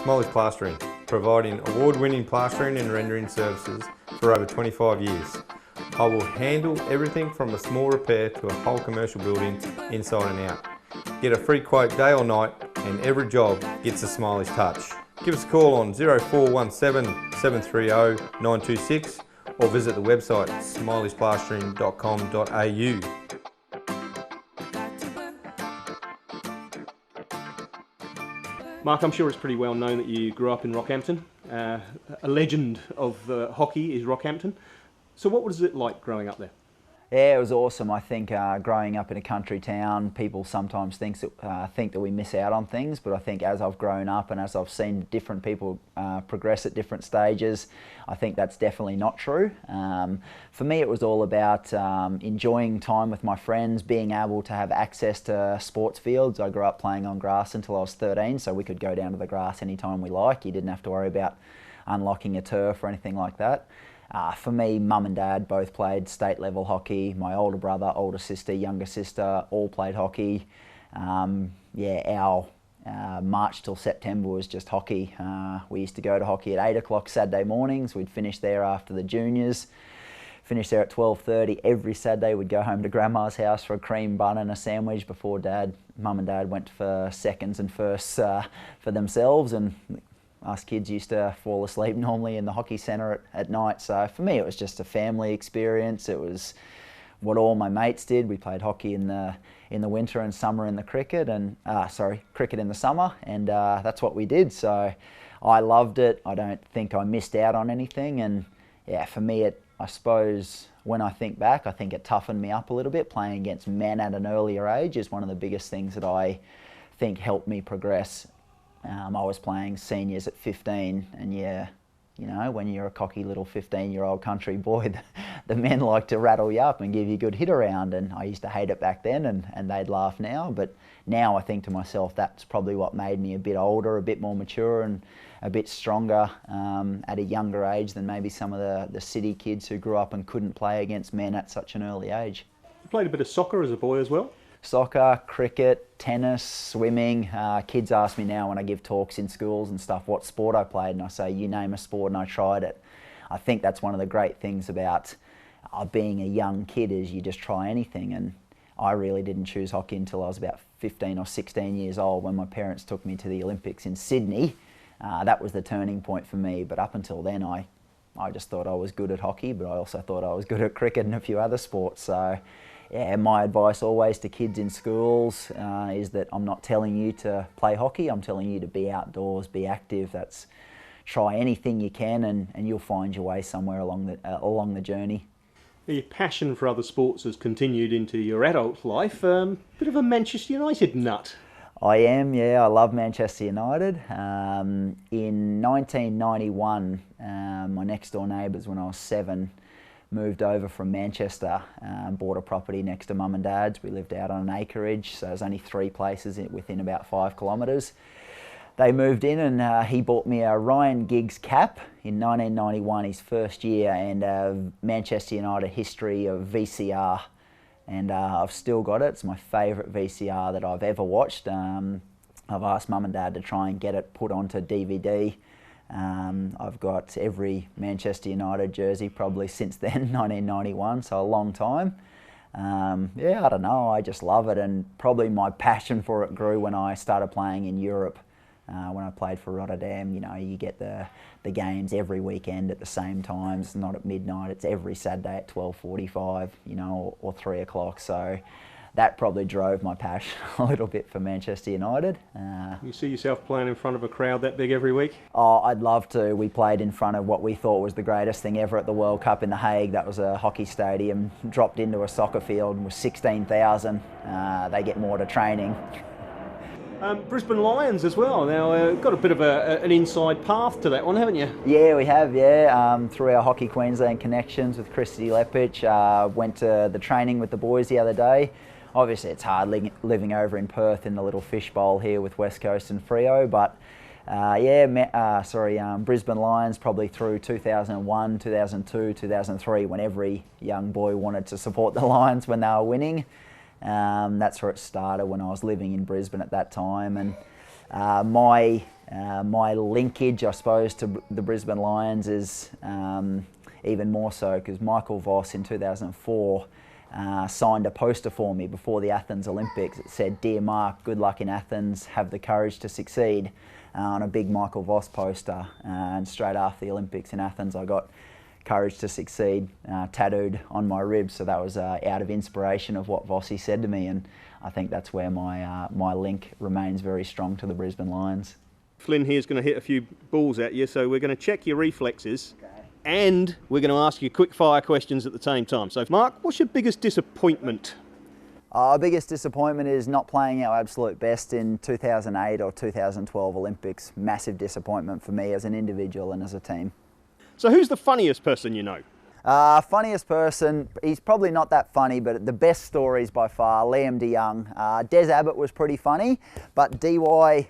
Smileys Plastering, providing award-winning plastering and rendering services for over 25 years. I will handle everything from a small repair to a whole commercial building inside and out. Get a free quote day or night and every job gets a Smileys touch. Give us a call on 0417 730 926 or visit the website smileysplastering.com.au. Mark, I'm sure it's pretty well known that you grew up in Rockhampton. A legend of hockey is Rockhampton. So what was it like growing up there? Yeah, it was awesome. I think growing up in a country town, people sometimes think that we miss out on things, but I think as I've grown up and as I've seen different people progress at different stages, I think that's definitely not true. For me, it was all about enjoying time with my friends, being able to have access to sports fields. I grew up playing on grass until I was 13, so we could go down to the grass anytime we like. You didn't have to worry about unlocking a turf or anything like that. For me, mum and dad both played state level hockey. My older brother, older sister, younger sister all played hockey. Our March till September was just hockey. We used to go to hockey at 8 o'clock Saturday mornings. We'd finish there after the juniors. Finish there at 12:30 every Saturday. We'd go home to grandma's house for a cream bun and a sandwich before mum and dad went for seconds and firsts for themselves, and us kids used to fall asleep normally in the hockey centre at night. So for me, it was just a family experience. It was what all my mates did. We played hockey in the winter and summer in the cricket, and cricket in the summer, and that's what we did. So I loved it. I don't think I missed out on anything, and yeah, for me, I suppose when I think back, I think it toughened me up a little bit. Playing against men at an earlier age is one of the biggest things that I think helped me progress. I was playing seniors at 15, and yeah, you know, when you're a cocky little 15-year-old country boy, the men like to rattle you up and give you a good hit around, and I used to hate it back then, and they'd laugh now. But now I think to myself, that's probably what made me a bit older, a bit more mature, and a bit stronger at a younger age than maybe some of the city kids who grew up and couldn't play against men at such an early age. You played a bit of soccer as a boy as well? Soccer, cricket, tennis, swimming. Kids ask me now when I give talks in schools and stuff what sport I played, and I say, you name a sport and I tried it. I think that's one of the great things about being a young kid is you just try anything, and I really didn't choose hockey until I was about 15 or 16 years old when my parents took me to the Olympics in Sydney. That was the turning point for me, but up until then I just thought I was good at hockey, but I also thought I was good at cricket and a few other sports. So yeah, my advice always to kids in schools is that I'm not telling you to play hockey, I'm telling you to be outdoors, be active. That's try anything you can, and you'll find your way somewhere along the journey. Your passion for other sports has continued into your adult life. Bit of a Manchester United nut. I am, yeah. I love Manchester United. In 1991, my next door neighbours, when I was 7, moved over from Manchester, bought a property next to mum and dad's. We lived out on an acreage, so there's only 3 places within about 5 kilometres. They moved in, and he bought me a Ryan Giggs cap in 1991, his first year, and a Manchester United history of VCR. And I've still got it. It's my favourite VCR that I've ever watched. I've asked mum and dad to try and get it put onto DVD. I've got every Manchester United jersey probably since then, 1991, so a long time. I don't know, I just love it, and probably my passion for it grew when I started playing in Europe. When I played for Rotterdam, you know, you get the games every weekend at the same times, not at midnight, it's every Saturday at 12:45, you know, or 3 o'clock, so that probably drove my passion a little bit for Manchester United. You see yourself playing in front of a crowd that big every week? Oh, I'd love to. We played in front of what we thought was the greatest thing ever at the World Cup in The Hague. That was a hockey stadium, dropped into a soccer field, and was 16,000. They get more to training. Brisbane Lions as well. Now, got a bit of an inside path to that one, haven't you? Yeah, we have, yeah. Through our Hockey Queensland connections with Christy Lepich, went to the training with the boys the other day. Obviously, it's hard living over in Perth in the little fishbowl here with West Coast and Freo, but Brisbane Lions probably through 2001, 2002, 2003, when every young boy wanted to support the Lions when they were winning. That's where it started when I was living in Brisbane at that time, and my My linkage, I suppose, to the Brisbane Lions is even more so because Michael Voss in 2004 signed a poster for me before the Athens Olympics. It said, "Dear Mark, good luck in Athens, have the courage to succeed," on a big Michael Voss poster. And straight after the Olympics in Athens, I got "Courage to Succeed" tattooed on my ribs. So that was out of inspiration of what Vossi said to me, and I think that's where my link remains very strong to the Brisbane Lions. Flynn here's going to hit a few balls at you, so we're going to check your reflexes. Okay. And we're going to ask you quick fire questions at the same time. So Mark, what's your biggest disappointment? Our biggest disappointment is not playing our absolute best in 2008 or 2012 Olympics. Massive disappointment for me as an individual and as a team. So who's the funniest person you know? Funniest person, he's probably not that funny, but the best stories by far, Liam de Young. Des Abbott was pretty funny, but DY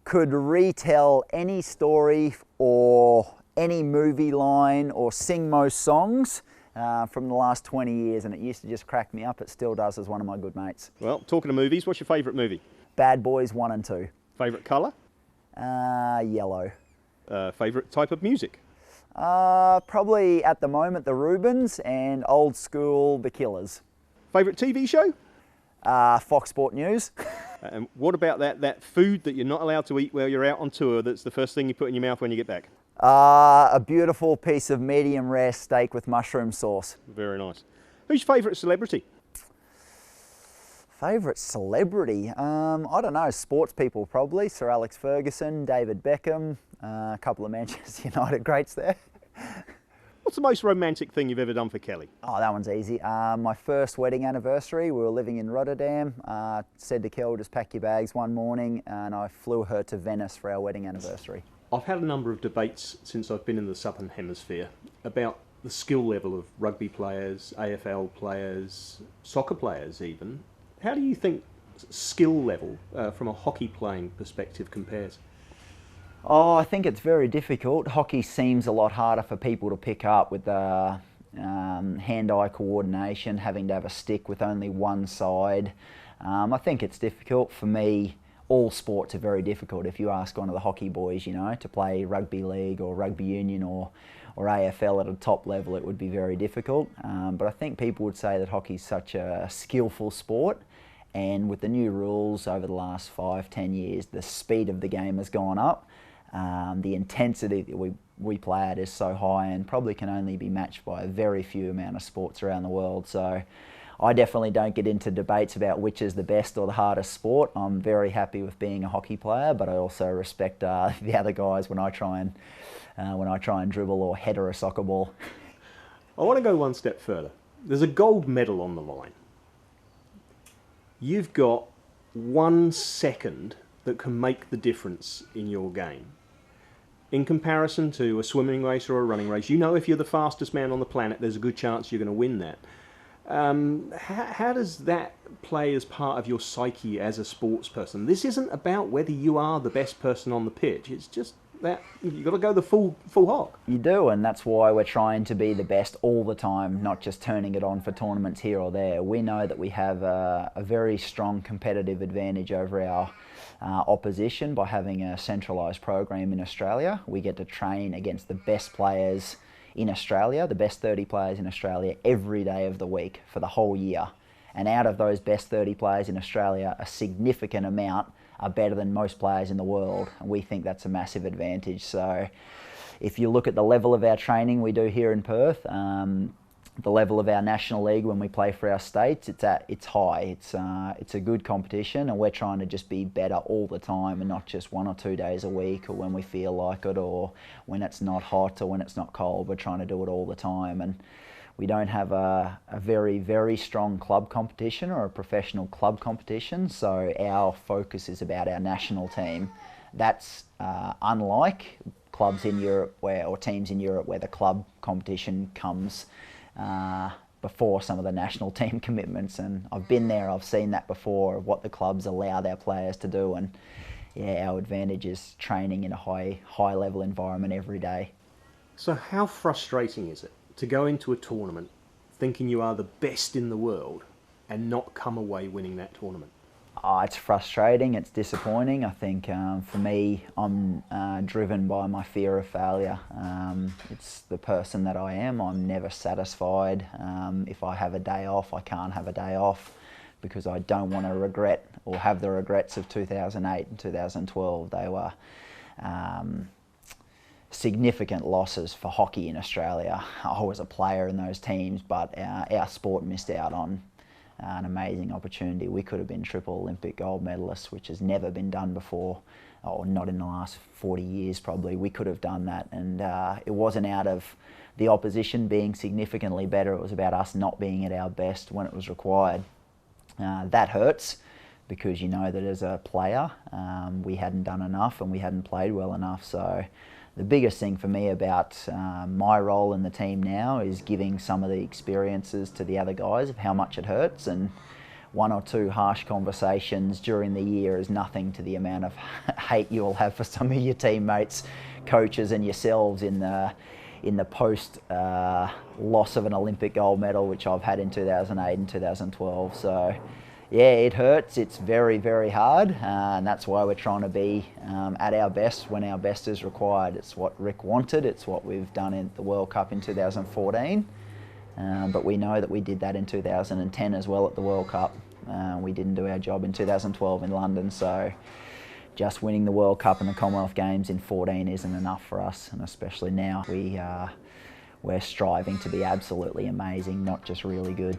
could retell any story or any movie line or sing most songs from the last 20 years, and it used to just crack me up. It still does as one of my good mates. Well, talking of movies, what's your favourite movie? Bad Boys 1 and 2. Favourite colour? Yellow. Favourite type of music? Probably at the moment the Rubens, and old school the Killers. Favourite TV show? Fox Sport News. And what about that food that you're not allowed to eat while you're out on tour that's the first thing you put in your mouth when you get back? A beautiful piece of medium rare steak with mushroom sauce. Very nice. Who's your favourite celebrity? Favourite celebrity? I don't know, sports people probably. Sir Alex Ferguson, David Beckham, a couple of Manchester United greats there. What's the most romantic thing you've ever done for Kelly? Oh, that one's easy. My first wedding anniversary, we were living in Rotterdam. Said to Kel, just pack your bags one morning, and I flew her to Venice for our wedding anniversary. I've had a number of debates since I've been in the Southern Hemisphere about the skill level of rugby players, AFL players, soccer players even. How do you think skill level from a hockey playing perspective compares? Oh, I think it's very difficult. Hockey seems a lot harder for people to pick up with the hand-eye coordination, having to have a stick with only one side. I think it's difficult. For me, all sports are very difficult. If you ask one of the hockey boys, you know, to play rugby league or rugby union or AFL at a top level, it would be very difficult. But I think people would say that hockey's such a skillful sport, and with the new rules over the last 5-10 years, the speed of the game has gone up. The intensity that we play at is so high and probably can only be matched by a very few amount of sports around the world. So I definitely don't get into debates about which is the best or the hardest sport. I'm very happy with being a hockey player, but I also respect the other guys when I try and dribble or header a soccer ball. I want to go one step further. There's a gold medal on the line. You've got 1 second that can make the difference in your game. In comparison to a swimming race or a running race, you know if you're the fastest man on the planet, there's a good chance you're going to win that. How does that play as part of your psyche as a sports person? This isn't about whether you are the best person on the pitch. It's just that you've got to go the full hog. You do, and that's why we're trying to be the best all the time, not just turning it on for tournaments here or there. We know that we have a very strong competitive advantage over our opposition by having a centralised program in Australia. We get to train against the best players in Australia, the best 30 players in Australia every day of the week for the whole year. And out of those best 30 players in Australia, a significant amount are better than most players in the world. And we think that's a massive advantage. So if you look at the level of our training we do here in Perth, the level of our national league when we play for our states, it's high. It's a good competition, and we're trying to just be better all the time and not just 1 or 2 days a week or when we feel like it or when it's not hot or when it's not cold. We're trying to do it all the time, and we don't have a very, very strong club competition or a professional club competition, so our focus is about our national team. That's unlike clubs in Europe or teams in Europe where the club competition comes before some of the national team commitments, and I've been there, I've seen that before, what the clubs allow their players to do, and yeah, our advantage is training in a high level environment every day. So how frustrating is it to go into a tournament thinking you are the best in the world and not come away winning that tournament? It's frustrating, it's disappointing. I think for me, I'm driven by my fear of failure. It's the person that I am. I'm never satisfied. If I have a day off, I can't have a day off because I don't want to regret or have the regrets of 2008 and 2012. They were significant losses for hockey in Australia. I was a player in those teams, but our sport missed out on an amazing opportunity. We could have been triple Olympic gold medalists, which has never been done before, or not in the last 40 years probably. We could have done that, and it wasn't out of the opposition being significantly better. It was about us not being at our best when it was required. That hurts because you know that as a player we hadn't done enough and we hadn't played well enough. So the biggest thing for me about my role in the team now is giving some of the experiences to the other guys of how much it hurts, and one or two harsh conversations during the year is nothing to the amount of hate you'll have for some of your teammates, coaches and yourselves in the post loss of an Olympic gold medal, which I've had in 2008 and 2012. So yeah, it hurts. It's very, very hard, and that's why we're trying to be at our best when our best is required. It's what Rick wanted. It's what we've done in the World Cup in 2014, but we know that we did that in 2010 as well at the World Cup. We didn't do our job in 2012 in London, so just winning the World Cup and the Commonwealth Games in 14 isn't enough for us, and especially now we're striving to be absolutely amazing, not just really good.